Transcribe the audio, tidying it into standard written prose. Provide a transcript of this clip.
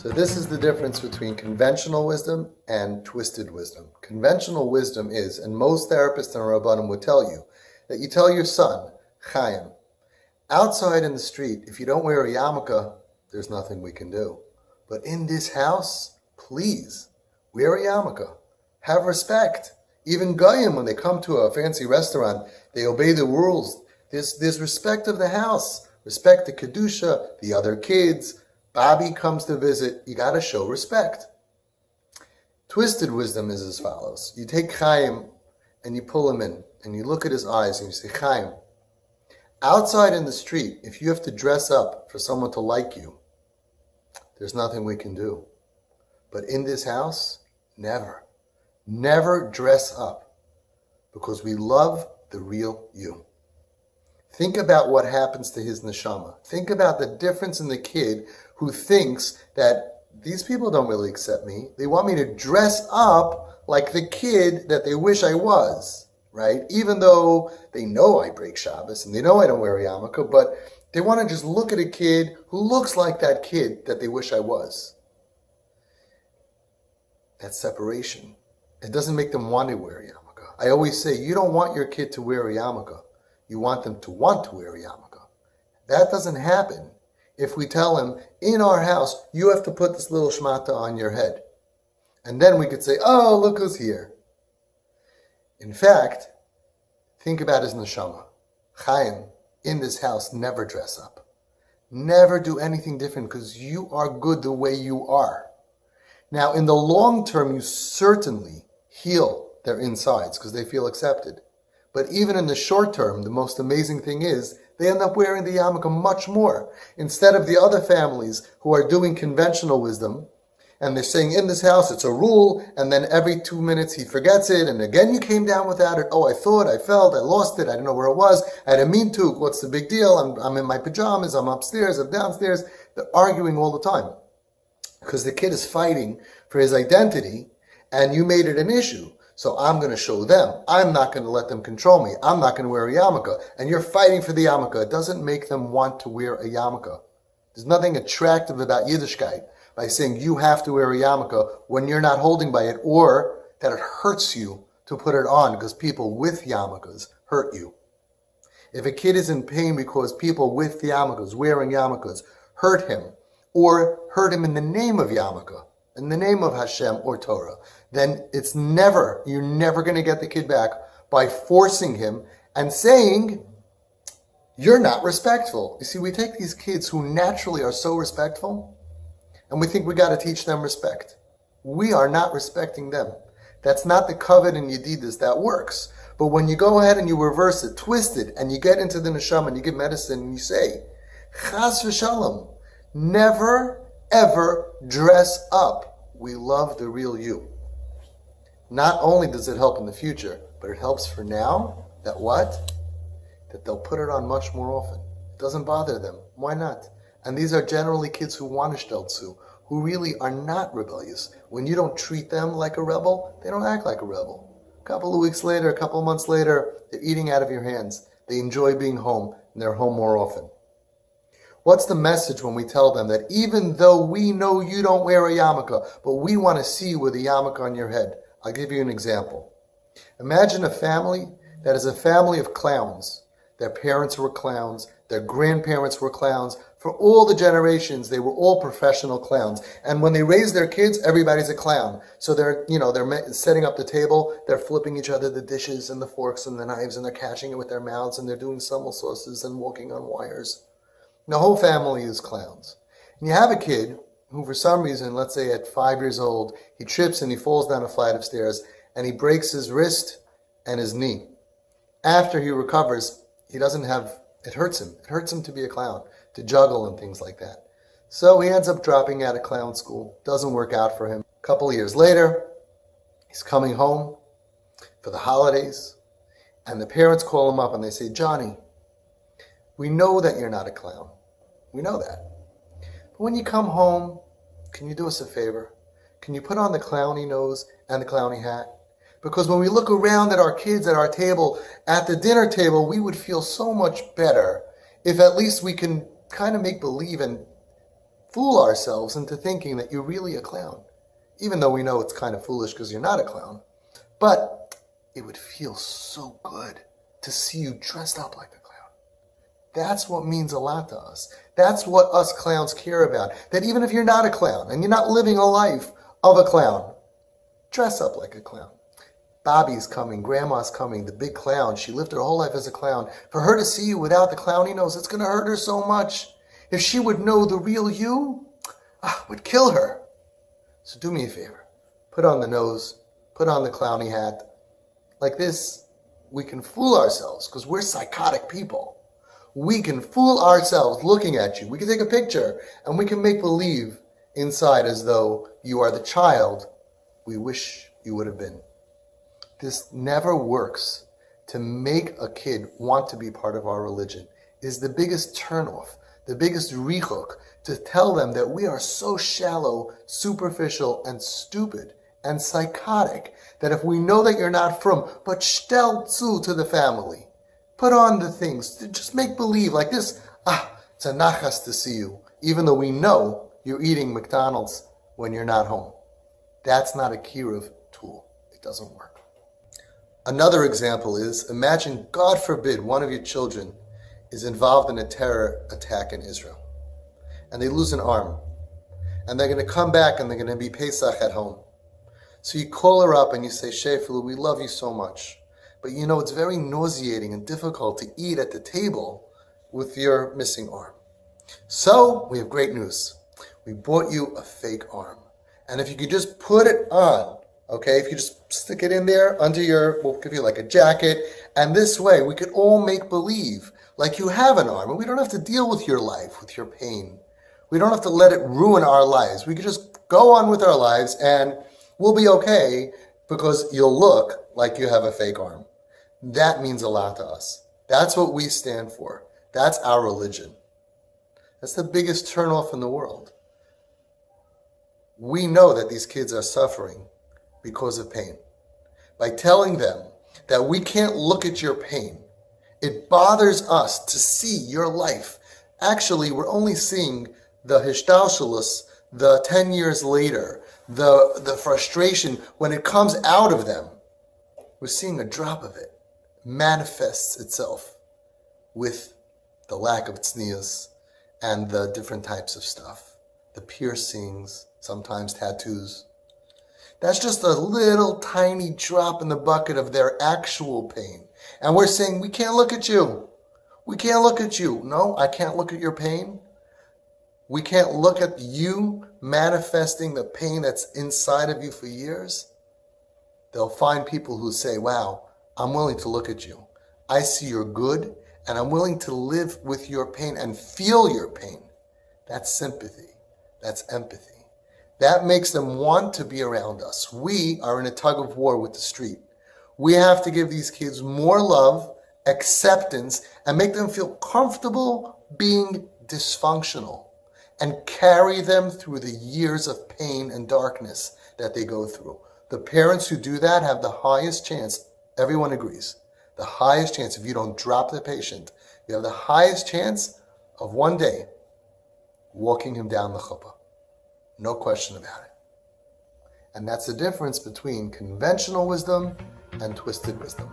So this is the difference between conventional wisdom and twisted wisdom. Conventional wisdom is, and most therapists and Rabbanim would tell you, that you tell your son, Chaim, outside in the street, if you don't wear a yarmulke, there's nothing we can do. But in this house, please, wear a yarmulke. Have respect. Even Goyim, when they come to a fancy restaurant, they obey the rules. There's respect of the house. Respect the Kedusha, the other kids. Bobby comes to visit. You got to show respect. Twisted wisdom is as follows. You take Chaim and you pull him in and you look at his eyes and you say, Chaim, outside in the street, if you have to dress up for someone to like you, there's nothing we can do. But in this house, never. Never dress up because we love the real you. Think about what happens to his neshama. Think about the difference in the kid who thinks that these people don't really accept me. They want me to dress up like the kid that they wish I was, right? Even though they know I break Shabbos and they know I don't wear a yarmulke, but they want to just look at a kid who looks like that kid that they wish I was. That's separation. It doesn't make them want to wear a yarmulke. I always say, you don't want your kid to wear a yarmulke. You want them to want to wear a yarmulke. That doesn't happen if we tell him, in our house, you have to put this little shmata on your head. And then we could say, oh, look who's here. In fact, think about his neshama. Chaim, in this house, never dress up. Never do anything different because you are good the way you are. Now, in the long term, you certainly heal their insides because they feel accepted. But even in the short term, the most amazing thing is they end up wearing the yarmulke much more. Instead of the other families who are doing conventional wisdom, and they're saying in this house it's a rule, and then every 2 minutes he forgets it, and again you came down without it. Oh, I thought, I felt, I lost it, I didn't know where it was, I didn't mean to, what's the big deal? I'm in my pajamas, I'm upstairs, I'm downstairs. They're arguing all the time because the kid is fighting for his identity, and you made it an issue. So I'm going to show them. I'm not going to let them control me. I'm not going to wear a yarmulke. And you're fighting for the yarmulke. It doesn't make them want to wear a yarmulke. There's nothing attractive about Yiddishkeit by saying you have to wear a yarmulke when you're not holding by it, or that it hurts you to put it on because people with yarmulkes hurt you. If a kid is in pain because people with yarmulkes, wearing yarmulkes, hurt him, or hurt him in the name of yarmulke, in the name of Hashem or Torah, then you're never going to get the kid back by forcing him and saying, you're not respectful. You see, we take these kids who naturally are so respectful, and we think we got to teach them respect. We are not respecting them. That's not the kavod and yedidus that works. But when you go ahead and you reverse it, twist it, and you get into the neshama and you give medicine and you say, chas v'shalom, never ever dress up. We love the real you. Not only does it help in the future, but it helps for now. That what? That they'll put it on much more often. It doesn't bother them. Why not? And these are generally kids who want ishteltsu, who really are not rebellious. When you don't treat them like a rebel, they don't act like a rebel. A couple of weeks later, a couple of months later, they're eating out of your hands. They enjoy being home, and they're home more often. What's the message when we tell them that even though we know you don't wear a yarmulke, but we want to see you with a yarmulke on your head? I'll give you an example. Imagine a family that is a family of clowns. Their parents were clowns. Their grandparents were clowns. For all the generations, they were all professional clowns. And when they raise their kids, everybody's a clown. So they're setting up the table. They're flipping each other the dishes and the forks and the knives, and they're catching it with their mouths, and they're doing somersaults and walking on wires. The whole family is clowns. And you have a kid who, for some reason, let's say at 5 years old, he trips and he falls down a flight of stairs and he breaks his wrist and his knee. After he recovers, it hurts him. It hurts him to be a clown, to juggle and things like that. So he ends up dropping out of clown school. Doesn't work out for him. A couple of years later, he's coming home for the holidays, and the parents call him up and they say, Johnny, we know that you're not a clown. We know that. But when you come home, can you do us a favor? Can you put on the clowny nose and the clowny hat? Because when we look around at our kids at our table, at the dinner table, we would feel so much better if at least we can kind of make believe and fool ourselves into thinking that you're really a clown. Even though we know it's kind of foolish because you're not a clown. But it would feel so good to see you dressed up like a clown. That's what means a lot to us. That's what us clowns care about. That even if you're not a clown and you're not living a life of a clown, dress up like a clown. Bobby's coming, Grandma's coming, the big clown. She lived her whole life as a clown. For her to see you without the clowny nose, it's going to hurt her so much. If she would know the real you, it would kill her. So do me a favor. Put on the nose, put on the clowny hat. Like this, we can fool ourselves because we're psychotic people. We can fool ourselves looking at you. We can take a picture and we can make believe inside as though you are the child we wish you would have been. This never works. To make a kid want to be part of our religion is the biggest turnoff, the biggest richuk, to tell them that we are so shallow, superficial, and stupid and psychotic that if we know that you're not from, but stell zu to the family, put on the things, just make believe like this, it's a nachas to see you, even though we know you're eating McDonald's when you're not home. That's not a kiruv tool. It doesn't work. Another example is, imagine, God forbid, one of your children is involved in a terror attack in Israel, and they lose an arm, and they're going to come back and they're going to be Pesach at home. So you call her up and you say, Sheflu, we love you so much, but you know it's very nauseating and difficult to eat at the table with your missing arm. So we have great news. We bought you a fake arm. And if you could just put it on, okay, if you just stick it in there under we'll give you like a jacket, and this way we could all make believe like you have an arm, and we don't have to deal with your life, with your pain. We don't have to let it ruin our lives. We could just go on with our lives and we'll be okay because you'll look like you have a fake arm. That means a lot to us. That's what we stand for. That's our religion. That's the biggest turnoff in the world. We know that these kids are suffering because of pain. By telling them that we can't look at your pain, it bothers us to see your life. Actually, we're only seeing the hishtalshelus, the 10 years later, the frustration when it comes out of them. We're seeing a drop of it manifests itself with the lack of tznius and the different types of stuff, the piercings, sometimes tattoos. That's just a little tiny drop in the bucket of their actual pain. And we're saying, we can't look at you. We can't look at you. No, I can't look at your pain. We can't look at you manifesting the pain that's inside of you for years. They'll find people who say, wow, I'm willing to look at you. I see your good, and I'm willing to live with your pain and feel your pain. That's sympathy. That's empathy. That makes them want to be around us. We are in a tug of war with the street. We have to give these kids more love, acceptance, and make them feel comfortable being dysfunctional and carry them through the years of pain and darkness that they go through. The parents who do that have the highest chance, everyone agrees, the highest chance, if you don't drop the patient, you have the highest chance of one day walking him down the chuppah. No question about it. And that's the difference between conventional wisdom and twisted wisdom.